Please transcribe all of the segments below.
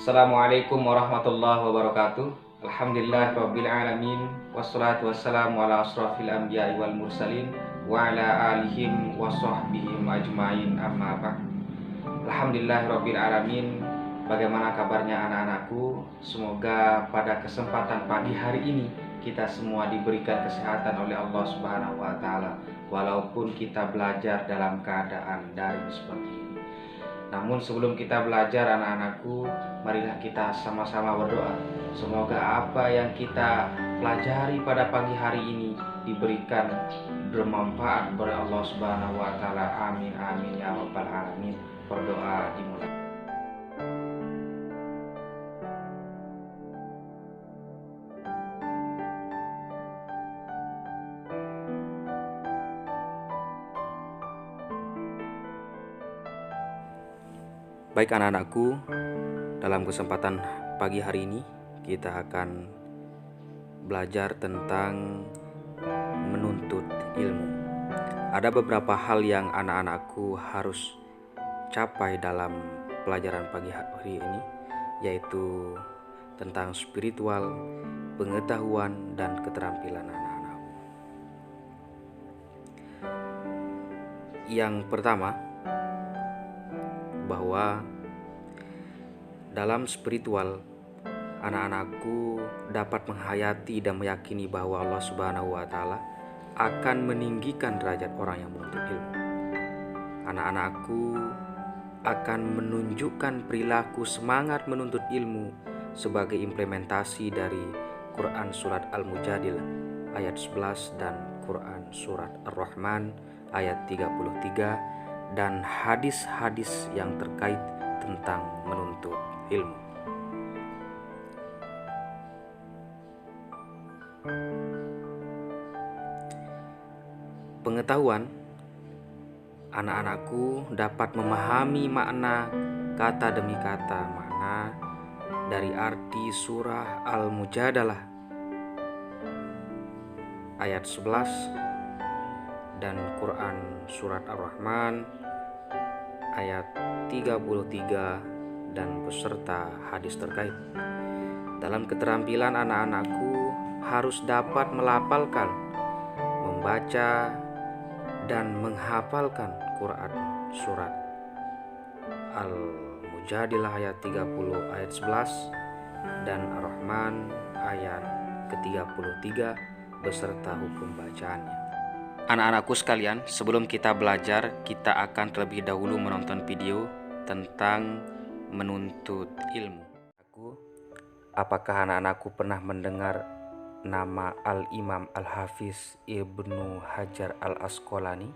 Assalamualaikum warahmatullahi wabarakatuh. Alhamdulillah rabbil alamin. Wassalatu wassalamu ala asrafil anbiya'i wal mursalin wa ala alihim wa sahbihim ajmain, amma ba'd. Alhamdulillah rabbil alamin. Bagaimana kabarnya anak-anakku? Semoga pada kesempatan pagi hari ini kita semua diberikan kesehatan oleh Allah Subhanahu wa taala, walaupun kita belajar dalam keadaan daring seperti ini. Namun sebelum kita belajar anak-anakku, marilah kita sama-sama berdoa. Semoga apa yang kita pelajari pada pagi hari ini diberikan bermanfaat oleh Allah Subhanahu wa taala. Amin amin ya rabbal alamin. Berdoa dimulai. Baik anak-anakku, dalam kesempatan pagi hari ini kita akan belajar tentang menuntut ilmu. Ada beberapa hal yang anak-anakku harus capai dalam pelajaran pagi hari ini, yaitu tentang spiritual, pengetahuan, dan keterampilan anak-anakku. Yang pertama, bahwa dalam spiritual, anak-anakku dapat menghayati dan meyakini bahwa Allah Subhanahu wa taala akan meninggikan derajat orang yang menuntut ilmu. Anak-anakku akan menunjukkan perilaku semangat menuntut ilmu sebagai implementasi dari Quran Surat Al-Mujadilah ayat 11 dan Quran Surat Ar-Rahman ayat 33 dan hadis-hadis yang terkait tentang menuntut ilmu. Pengetahuan, anak-anakku dapat memahami makna kata demi kata makna dari arti surah Al-Mujadalah ayat 11 dan Quran Surat Ar-Rahman ayat 33 dan beserta hadis terkait. Dalam keterampilan, anak-anakku harus dapat melafalkan, membaca, dan menghafalkan Quran Surat Al-Mujadilah ayat 30 ayat 11 dan Ar-Rahman ayat ke-33 beserta hukum bacaannya. Anak-anakku sekalian, sebelum kita belajar, kita akan terlebih dahulu menonton video tentang menuntut ilmu. Apakah anak-anakku pernah mendengar nama Al-Imam Al-Hafiz Ibnu Hajar Al-Asqalani?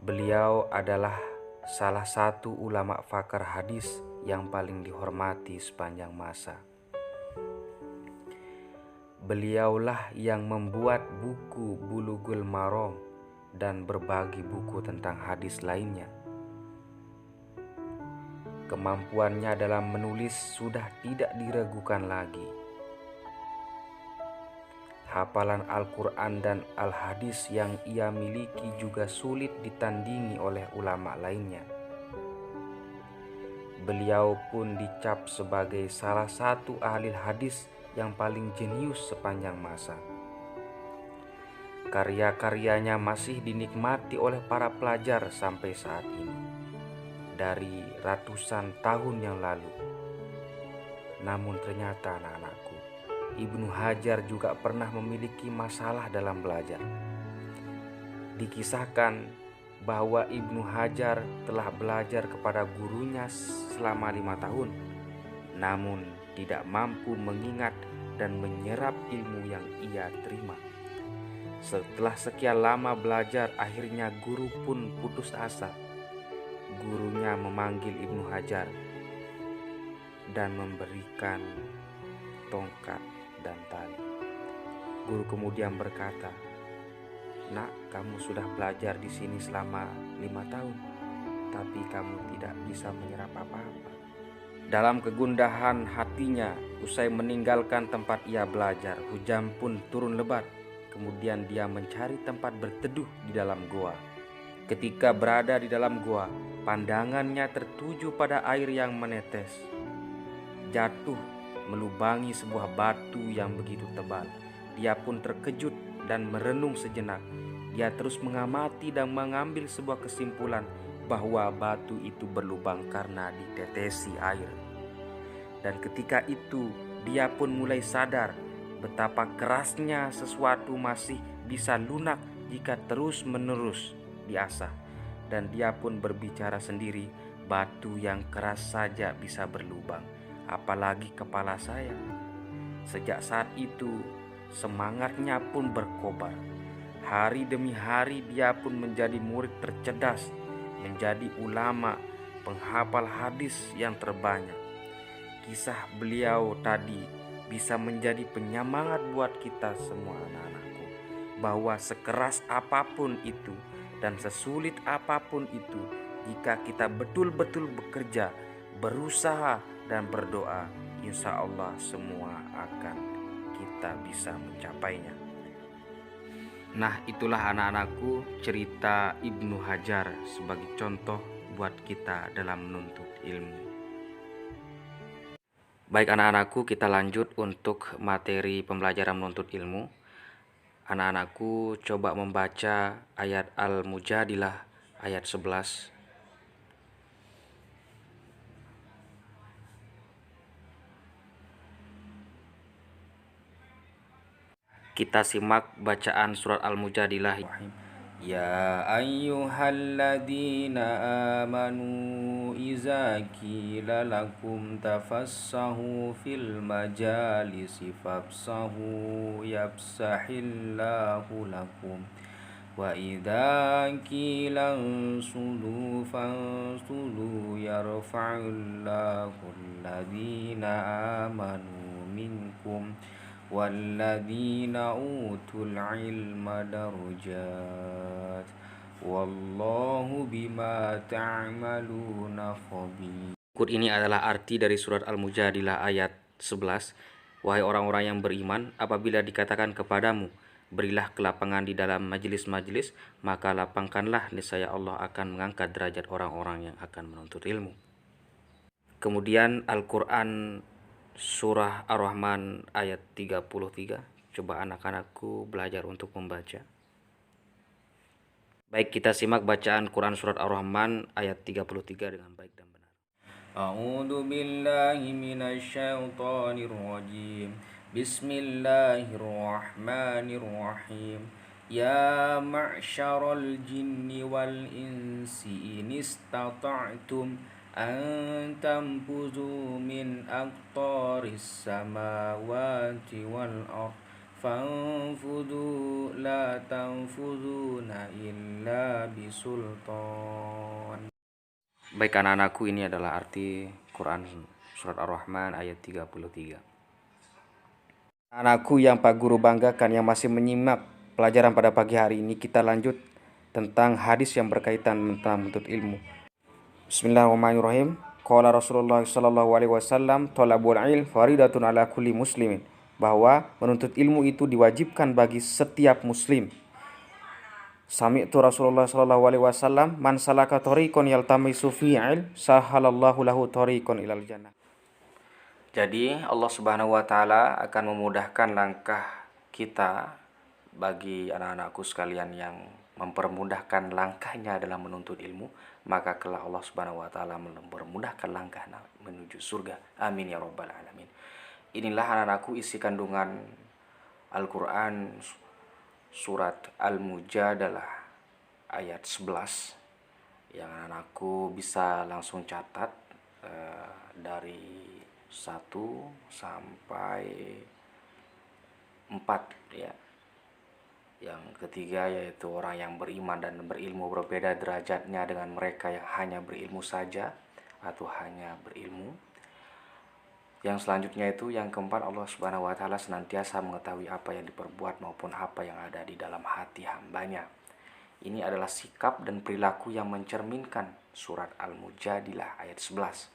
Beliau adalah salah satu ulama pakar hadis yang paling dihormati sepanjang masa. Beliaulah yang membuat buku Bulughul Maram dan berbagi buku tentang hadis lainnya. Kemampuannya dalam menulis sudah tidak diragukan lagi. Hafalan Al-Quran dan Al-Hadis yang ia miliki juga sulit ditandingi oleh ulama lainnya. Beliau pun dicap sebagai salah satu ahli hadis yang paling jenius sepanjang masa. Karya-karyanya masih dinikmati oleh para pelajar sampai saat ini, dari ratusan tahun yang lalu. Namun ternyata anak-anakku, Ibnu Hajar juga pernah memiliki masalah dalam belajar. Dikisahkan bahwa Ibnu Hajar telah belajar kepada gurunya selama 5 tahun, namun tidak mampu mengingat dan menyerap ilmu yang ia terima. Setelah sekian lama belajar, akhirnya guru pun putus asa. Gurunya memanggil Ibnu Hajar dan memberikan tongkat dan tali. Guru kemudian berkata, "Nak, kamu sudah belajar di sini selama 5 tahun, tapi kamu tidak bisa menyerap apa-apa." Dalam kegundahan hatinya, usai meninggalkan tempat ia belajar, hujan pun turun lebat. Kemudian dia mencari tempat berteduh di dalam goa. Ketika berada di dalam goa, pandangannya tertuju pada air yang menetes. jatuh melubangi sebuah batu yang begitu tebal. Dia pun terkejut dan merenung sejenak. Dia terus mengamati dan mengambil sebuah kesimpulan bahwa batu itu berlubang karena ditetesi air. Dan ketika itu dia pun mulai sadar betapa kerasnya sesuatu masih bisa lunak jika terus-menerus diasah. Dan dia pun berbicara sendiri, batu yang keras saja bisa berlubang, apalagi kepala saya. Sejak saat itu semangatnya pun berkobar. Hari demi hari dia pun menjadi murid tercerdas, menjadi ulama, penghafal hadis yang terbanyak. Kisah beliau tadi bisa menjadi penyemangat buat kita semua anak-anakku, bahwa sekeras apapun itu dan sesulit apapun itu, jika kita betul-betul bekerja, berusaha dan berdoa, insya Allah semua akan kita bisa mencapainya. Nah, itulah anak-anakku cerita Ibnu Hajar sebagai contoh buat kita dalam menuntut ilmu. Baik anak-anakku, kita lanjut untuk materi pembelajaran menuntut ilmu. Anak-anakku coba membaca ayat Al-Mujadilah ayat 11. Kita simak bacaan surat Al-Mujadilah. Ya ayyuhalladzina amanu iza qila lakum tafassahu fil majalisi fafsahu yafsahillahu lakum wa idza qila ansulu fansulu yarfa'illahu alladzina amanu minkum walladzina utul ilma darajat wallahu bima ta'maluna khabir. Berikut ini adalah arti dari surat Al-Mujadilah ayat 11. Wahai orang-orang yang beriman, apabila dikatakan kepadamu, berilah kelapangan di dalam majelis-majelis, maka lapangkanlah, niscaya Allah akan mengangkat derajat orang-orang yang akan menuntut ilmu. Kemudian Al-Quran Surah Ar-Rahman ayat 33. Coba anak-anakku belajar untuk membaca. Baik, kita simak bacaan Quran Surat Ar-Rahman ayat 33 dengan baik dan benar. A'udzu billahi minasyaitonir rajim. Bismillahirrahmanirrahim. Ya ma'syaral jinni wal insi in istata'tum an tanfuzu min aqtaris samawati wal ardh fanfudu la tanfuzuna illa bisultan. Baik anak-anakku, ini adalah arti Quran surat Ar-Rahman ayat 33. Anakku yang Pak Guru banggakan yang masih menyimak pelajaran pada pagi hari ini, kita lanjut tentang hadis yang berkaitan tentang menuntut ilmu. Bismillahirrahmanirrahim. Qala Rasulullah sallallahu alaihi wasallam, talabul ilm faridatun ala kulli muslimin, bahwa menuntut ilmu itu diwajibkan bagi setiap muslim. Sami'tu Rasulullah sallallahu alaihi wasallam, man salaka thariqan yaltamisu fihi ilm sahalallahu lahu thariqan ilal jannah. Jadi Allah Subhanahu wa taala akan memudahkan langkah kita bagi anak-anakku sekalian yang mempermudahkan langkahnya dalam menuntut ilmu, maka kelak Allah Subhanahu wa taala mempermudahkan langkah menuju surga. Amin ya rabbal alamin. Inilah anak-anakku isi kandungan Al-Qur'an surat Al-Mujadalah ayat 11 yang anak-anakku bisa langsung catat dari 1 sampai 4 ya. Yang ketiga yaitu orang yang beriman dan berilmu berbeda derajatnya dengan mereka yang hanya berilmu saja atau hanya berilmu. Yang selanjutnya itu yang keempat, Allah Subhanahu wa taala senantiasa mengetahui apa yang diperbuat maupun apa yang ada di dalam hati hambanya. Ini adalah sikap dan perilaku yang mencerminkan surat Al-Mujadilah ayat 11.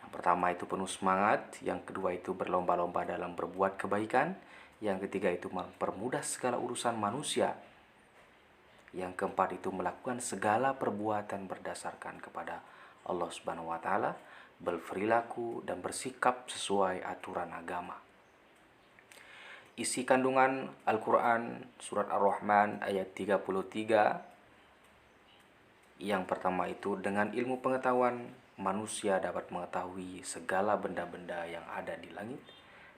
Yang pertama itu penuh semangat, yang kedua itu berlomba-lomba dalam berbuat kebaikan, yang ketiga itu mempermudah segala urusan manusia, yang keempat itu melakukan segala perbuatan berdasarkan kepada Allah Subhanahu wa taala, berperilaku dan bersikap sesuai aturan agama. Isi kandungan Al-Quran Surat Ar-Rahman ayat 33. Yang pertama itu, dengan ilmu pengetahuan manusia dapat mengetahui segala benda-benda yang ada di langit.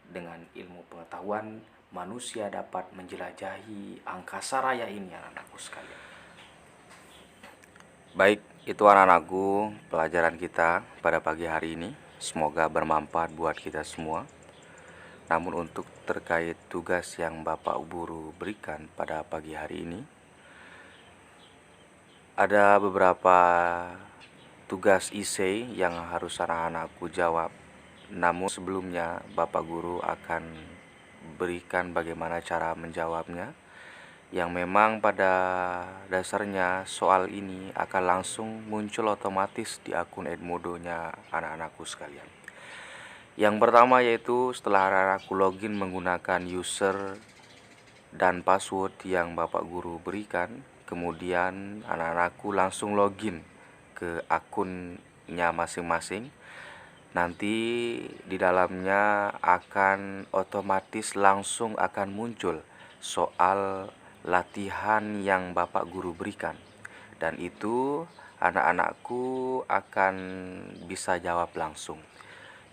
Dengan ilmu pengetahuan manusia dapat menjelajahi angkasa raya ini, anak-anakku sekalian. Baik, itu anak-anakku pelajaran kita pada pagi hari ini. Semoga bermanfaat buat kita semua. Namun untuk terkait tugas yang Bapak Guru berikan pada pagi hari ini, ada beberapa tugas essay yang harus anak-anakku jawab. Namun sebelumnya Bapak Guru akan berikan bagaimana cara menjawabnya, yang memang pada dasarnya soal ini akan langsung muncul otomatis di akun Edmodo-nya anak-anakku sekalian. Yang pertama yaitu setelah anak-anakku login menggunakan user dan password yang Bapak Guru berikan, kemudian anak-anakku langsung login ke akunnya masing-masing. Nanti di dalamnya akan otomatis langsung akan muncul soal latihan yang Bapak Guru berikan, dan itu anak-anakku akan bisa jawab langsung.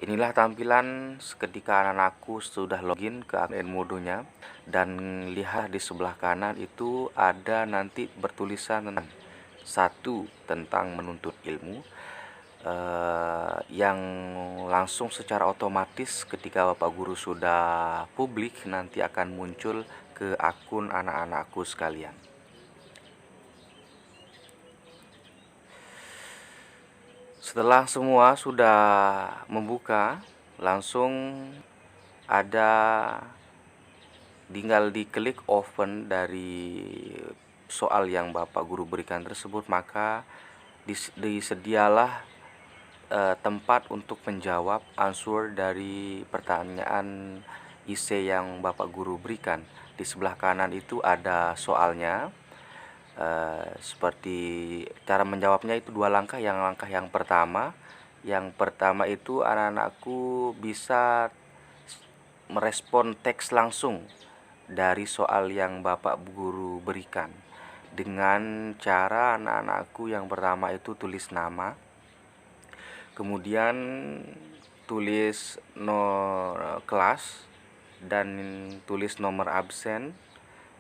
Inilah tampilan ketika anak-anakku sudah login ke akun Edmodo-nya, dan lihat di sebelah kanan itu ada nanti bertulisan satu tentang menuntut ilmu, yang langsung secara otomatis ketika Bapak Guru sudah publik nanti akan muncul ke akun anak-anakku sekalian. Setelah semua sudah membuka, langsung ada tinggal diklik open dari soal yang Bapak Guru berikan tersebut, maka disedialah tempat untuk menjawab answer dari pertanyaan essay yang Bapak Guru berikan. Di sebelah kanan itu ada soalnya. Seperti cara menjawabnya itu dua langkah. Langkah yang pertama itu anak-anakku bisa merespon teks langsung dari soal yang Bapak Guru berikan dengan cara anak-anakku yang pertama itu tulis nama, kemudian tulis kelas dan tulis nomor absen,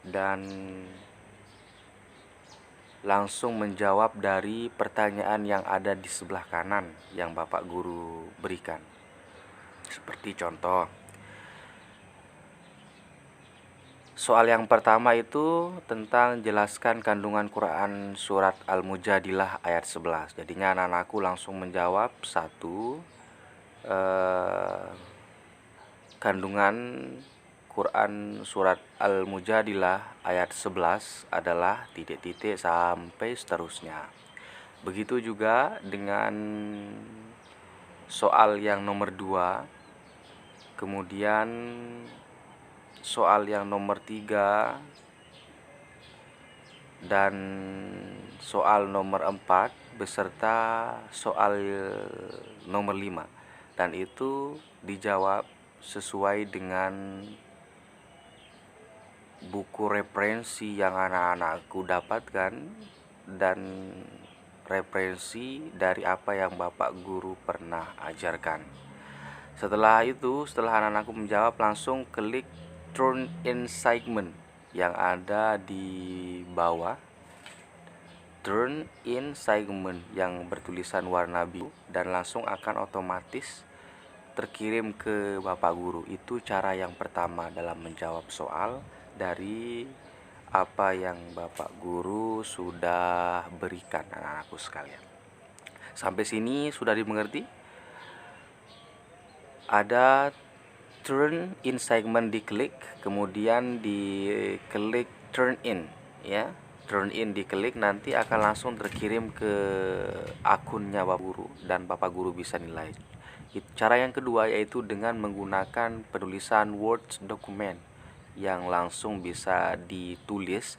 dan langsung menjawab dari pertanyaan yang ada di sebelah kanan yang Bapak Guru berikan. Seperti contoh, soal yang pertama itu tentang jelaskan kandungan Quran Surat Al-Mujadilah ayat 11. Jadinya anak-anakku langsung menjawab satu, kandungan Quran Surat Al-Mujadilah ayat 11 adalah titik-titik sampai seterusnya. Begitu juga dengan soal yang nomor 2, kemudian soal yang nomor 3, dan soal nomor 4 beserta soal nomor 5, dan itu dijawab sesuai dengan buku referensi yang anak-anakku dapatkan dan referensi dari apa yang Bapak Guru pernah ajarkan. Setelah itu, setelah anak-anakku menjawab, langsung klik turn in segment yang ada di bawah. Turn in segment yang bertulisan warna biru, dan langsung akan otomatis terkirim ke Bapak Guru. Itu cara yang pertama dalam menjawab soal dari apa yang Bapak Guru sudah berikan anak-anakku sekalian. Sampai sini sudah dimengerti? Ada turn in segment diklik, kemudian diklik turn in ya. Turn in diklik, nanti akan langsung terkirim ke akunnya Bapak Guru dan Bapak Guru bisa nilai. Cara yang kedua yaitu dengan menggunakan penulisan Word document yang langsung bisa ditulis,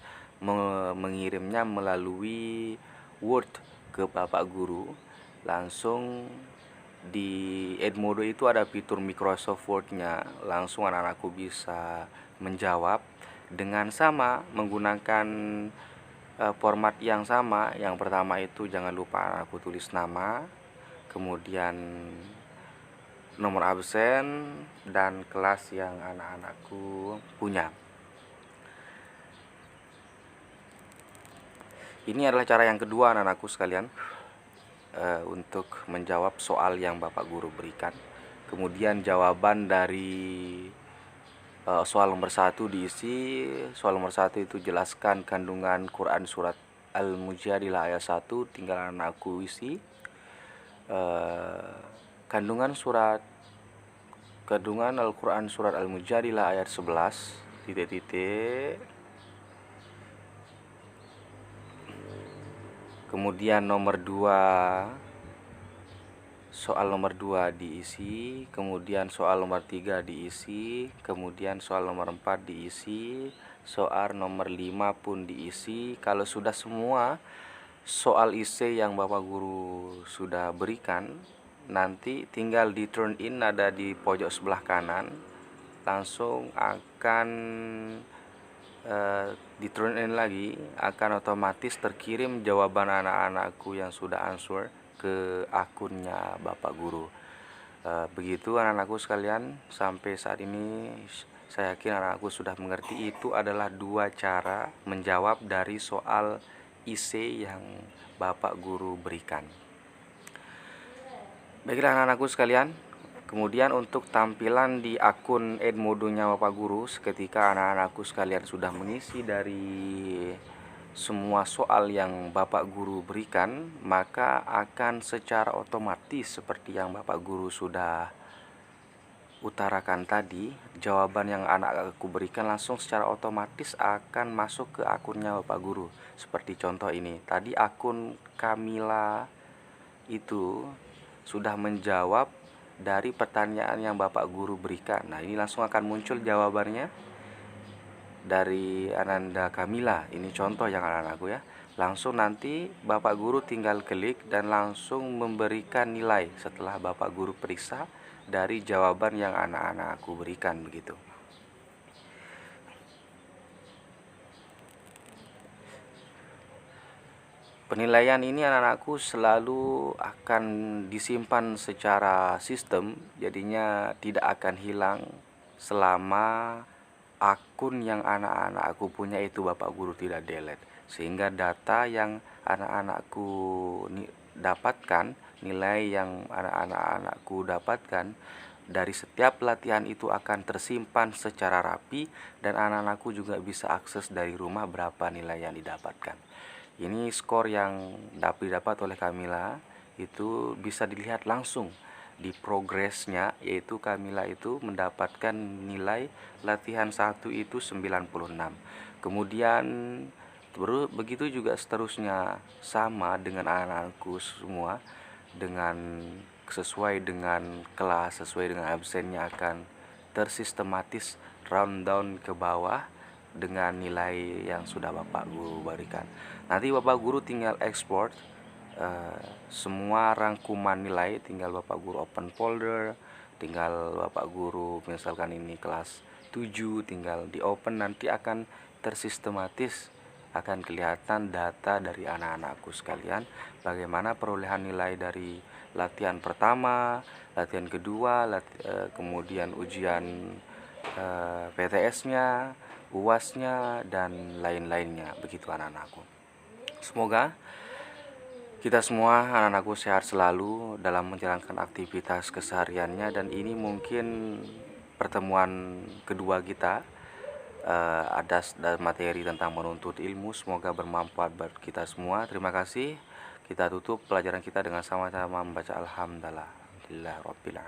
mengirimnya melalui Word ke Bapak Guru, langsung di Edmodo itu ada fitur Microsoft Word-nya. Langsung anak-anakku bisa menjawab dengan sama menggunakan format yang sama. Yang pertama itu jangan lupa anak-anakku tulis nama, kemudian nomor absen dan kelas yang anak-anakku punya. Ini adalah cara yang kedua anak-anakku sekalian, untuk menjawab soal yang Bapak Guru berikan. Kemudian jawaban dari soal nomor 1 diisi. Soal nomor 1 itu jelaskan kandungan Quran surat Al-Mujadilah ayat 1, tinggal anak-anakku isi. Kandungan Al-Quran surat Al-Mujadilah ayat 11 titik-titik. Kemudian nomor 2, soal nomor 2 diisi, kemudian soal nomor 3 diisi, kemudian soal nomor 4 diisi, soal nomor 5 pun diisi. Kalau sudah semua soal isi yang Bapak Guru sudah berikan, nanti tinggal di turn in, ada di pojok sebelah kanan. Langsung akan di turn in lagi, akan otomatis terkirim jawaban anak-anakku yang sudah answer ke akunnya Bapak Guru. Begitu anak-anakku sekalian, sampai saat ini saya yakin anak-anakku sudah mengerti itu adalah 2 cara menjawab dari soal IC yang Bapak Guru berikan. Baiklah anak-anakku sekalian, kemudian untuk tampilan di akun Edmodo-nya Bapak Guru, seketika anak-anakku sekalian sudah mengisi dari semua soal yang Bapak Guru berikan, maka akan secara otomatis seperti yang Bapak Guru sudah utarakan tadi, jawaban yang anak-anakku berikan langsung secara otomatis akan masuk ke akunnya Bapak Guru. Seperti contoh ini, tadi akun Kamila itu sudah menjawab dari pertanyaan yang Bapak Guru berikan. Nah, ini langsung akan muncul jawabannya dari Ananda Kamila. Ini contoh yang anak-anakku ya. Langsung nanti Bapak Guru tinggal klik dan langsung memberikan nilai setelah Bapak Guru periksa dari jawaban yang anak-anakku berikan begitu. Penilaian ini anak-anakku selalu akan disimpan secara sistem, jadinya tidak akan hilang selama akun yang anak-anakku punya itu Bapak Guru tidak delete. Sehingga data yang anak-anakku dapatkan, nilai yang anak-anakku dapatkan dari setiap latihan itu akan tersimpan secara rapi, dan anak-anakku juga bisa akses dari rumah berapa nilai yang didapatkan. Ini skor yang didapat oleh Kamila itu bisa dilihat langsung di progresnya, yaitu Kamila itu mendapatkan nilai latihan 1 itu 96. Kemudian begitu juga seterusnya, sama dengan anak-anakku semua, dengan sesuai dengan kelas, sesuai dengan absennya akan tersistematis rundown ke bawah dengan nilai yang sudah Bapak Guru berikan. Nanti Bapak Guru tinggal export semua rangkuman nilai, tinggal Bapak Guru open folder, tinggal Bapak Guru misalkan ini kelas 7, tinggal di open, nanti akan tersistematis, akan kelihatan data dari anak-anakku sekalian, bagaimana perolehan nilai dari latihan pertama, latihan kedua, kemudian ujian PTS-nya, UAS-nya, dan lain-lainnya. Begitu anak-anakku. Semoga kita semua anak-anakku sehat selalu dalam menjalankan aktivitas kesehariannya, dan ini mungkin pertemuan kedua kita ada materi tentang menuntut ilmu. Semoga bermanfaat bagi kita semua. Terima kasih. Kita tutup pelajaran kita dengan sama-sama membaca Alhamdulillah Rabbil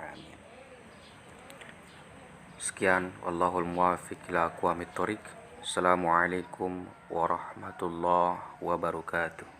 Sekian, wallahul muwaffiq ila aqwamit thoriq. Assalamualaikum warahmatullahi wabarakatuh.